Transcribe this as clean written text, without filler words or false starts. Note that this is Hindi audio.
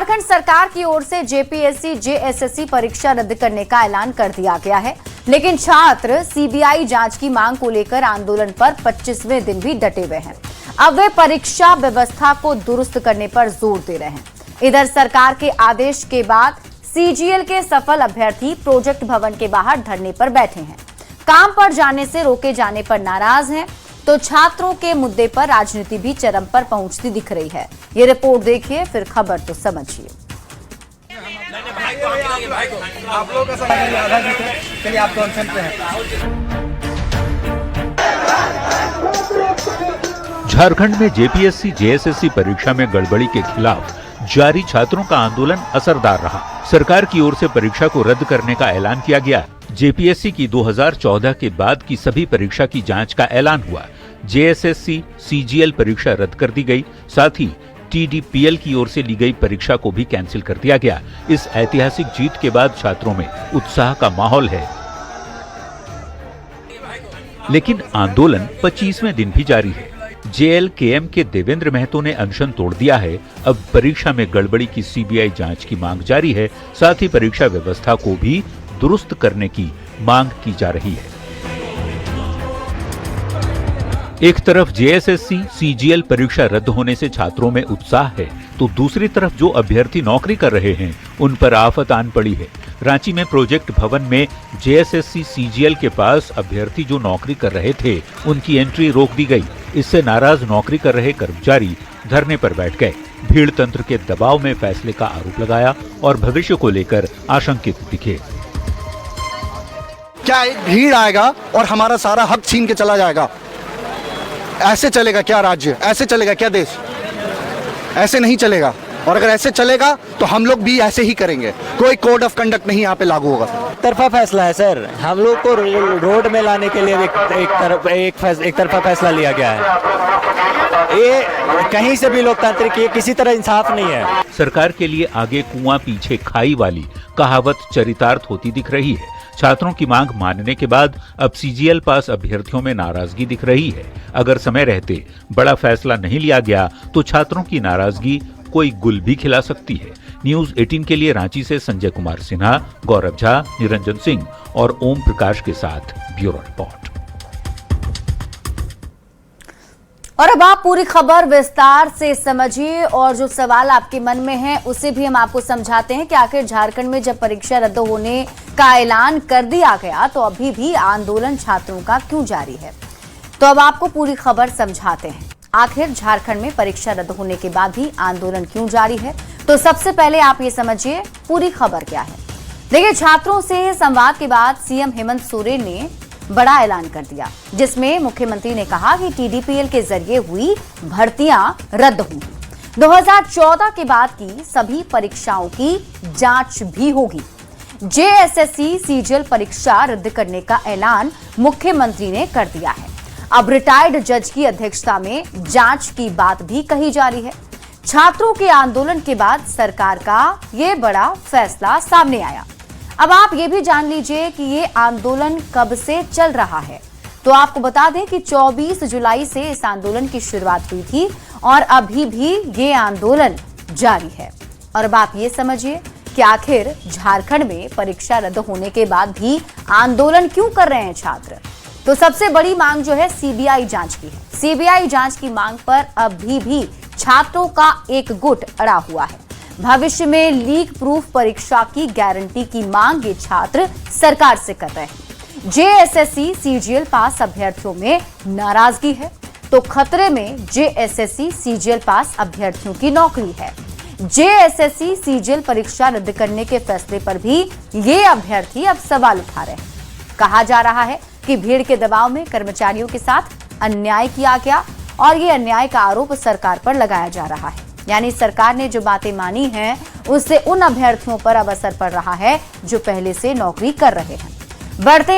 झारखंड सरकार की ओर से जेपीएससी जेएसएससी परीक्षा रद्द करने का ऐलान कर दिया गया है, लेकिन छात्र सीबीआई जांच की मांग को लेकर आंदोलन पर 25वें दिन भी डटे हुए हैं। अब वे परीक्षा व्यवस्था को दुरुस्त करने पर जोर दे रहे हैं। इधर सरकार के आदेश के बाद सीजीएल के सफल अभ्यर्थी प्रोजेक्ट भवन के बाहर धरने पर बैठे हैं। काम पर जाने से रोके जाने पर नाराज हैं, तो छात्रों के मुद्दे पर राजनीति भी चरम पर पहुंचती दिख रही है। ये रिपोर्ट देखिए, फिर खबर तो समझिए। आप लोगों का समय आधा जीते, चलिए आप तो अनशन पे हैं। झारखंड में जेपीएससी जेएसएससी परीक्षा में गड़बड़ी के खिलाफ जारी छात्रों का आंदोलन असरदार रहा। सरकार की ओर से परीक्षा को रद्द करने का ऐलान किया गया। जेपीएससी की 2014 के बाद की सभी परीक्षा की जांच का ऐलान हुआ। जेएसएससी सीजीएल परीक्षा रद्द कर दी गई। साथ ही टीडीपीएल की ओर से ली गई परीक्षा को भी कैंसिल कर दिया गया। इस ऐतिहासिक जीत के बाद छात्रों में उत्साह का माहौल है, लेकिन आंदोलन 25वें दिन भी जारी है। जेएलकेएम के देवेंद्र महतो ने अनशन तोड़ दिया है। अब परीक्षा में गड़बड़ी की सीबीआई जांच की मांग जारी है। साथ ही परीक्षा व्यवस्था को भी दुरुस्त करने की मांग की जा रही है। एक तरफ जेएसएससी सीजीएल परीक्षा रद्द होने से छात्रों में उत्साह है, तो दूसरी तरफ जो अभ्यर्थी नौकरी कर रहे हैं उन पर आफत आन पड़ी है। रांची में प्रोजेक्ट भवन में जेएसएससी सीजीएल के पास अभ्यर्थी जो नौकरी कर रहे थे उनकी एंट्री रोक दी गई। इससे नाराज नौकरी कर रहे कर्मचारी धरने पर बैठ गए। भीड़ तंत्र के दबाव में फैसले का आरोप लगाया और भविष्य को लेकर आशंकित दिखे। क्या एक भीड़ आएगा और हमारा सारा हक छीन के चला जाएगा? ऐसे चलेगा क्या राज्य? ऐसे चलेगा क्या देश? ऐसे नहीं चलेगा। और अगर ऐसे चलेगा तो हम लोग भी ऐसे ही करेंगे। कोई कोड ऑफ कंडक्ट नहीं यहाँ पे लागू होगा। तरफा फैसला है सर। हम लोग को रोड में लाने के लिए एक तरफा फैसला लिया गया है। ये कहीं से भी लोकतांत्रिक, ये किसी तरह इंसाफ नहीं है। सरकार के लिए आगे कुआं पीछे खाई वाली कहावत चरितार्थ होती दिख रही है। छात्रों की मांग मानने के बाद अब सीजीएल पास अभ्यर्थियों में नाराजगी दिख रही है। अगर समय रहते बड़ा फैसला नहीं लिया गया तो छात्रों की नाराजगी कोई गुल भी खिला सकती है। न्यूज 18 के लिए रांची से संजय कुमार सिन्हा, गौरव झा, निरंजन सिंह और ओम प्रकाश के साथ ब्यूरो रिपोर्ट। और अब आप पूरी खबर विस्तार से समझिए और जो सवाल आपके मन में है उसे भी हम आपको समझाते हैं कि आखिर झारखंड में जब परीक्षा रद्द होने का ऐलान कर दिया गया तो अभी भी आंदोलन छात्रों का क्यों जारी है। तो अब आपको पूरी खबर समझाते हैं। आखिर झारखंड में परीक्षा रद्द होने के बाद भी आंदोलन क्यों जारी है, तो सबसे पहले आप ये समझिए पूरी खबर क्या है। देखिए, छात्रों से संवाद के बाद सीएम हेमंत सोरेन ने बड़ा ऐलान कर दिया, जिसमें मुख्यमंत्री ने कहा कि टीडीपीएल के जरिए हुई भर्तियां रद्द होंगी। 2014 के बाद की सभी परीक्षाओं की जांच भी होगी। जेएसएससी सीजीएल परीक्षा रद्द करने का ऐलान मुख्यमंत्री ने कर दिया है। अब रिटायर्ड जज की अध्यक्षता में जांच की बात भी कही जा रही है। छात्रों के आंदोलन के बाद सरकार का ये बड़ा फैसला सामने आया। अब आप ये भी जान लीजिए कि ये आंदोलन कब से चल रहा है। तो आपको बता दें कि 24 जुलाई से इस आंदोलन की शुरुआत हुई थी और अभी भी ये आंदोलन जारी है। और अब आप ये समझिए कि आखिर झारखंड में परीक्षा रद्द होने के बाद भी आंदोलन क्यों कर रहे हैं छात्र। तो सबसे बड़ी मांग जो है सीबीआई जांच की है। सीबीआई जांच की मांग पर अभी भी छात्रों का एक गुट अड़ा हुआ है। भविष्य में लीक प्रूफ परीक्षा की गारंटी की मांग ये छात्र सरकार से कर रहे हैं। जेएसएससी सीजीएल पास अभ्यर्थियों में नाराजगी है, तो खतरे में जेएसएससी सीजीएल पास अभ्यर्थियों की नौकरी है। जेएसएससी सीजीएल परीक्षा रद्द करने के फैसले पर भी ये अभ्यर्थी अब सवाल उठा रहे हैं। कहा जा रहा है कि भीड़ के दबाव में कर्मचारियों के साथ अन्याय किया गया और ये अन्याय का आरोप सरकार पर लगाया जा रहा है। यानी सरकार ने जो बातें मानी हैं उससे उन अभ्यर्थियों पर अब असर पड़ रहा है जो पहले से नौकरी कर रहे हैं। बढ़ते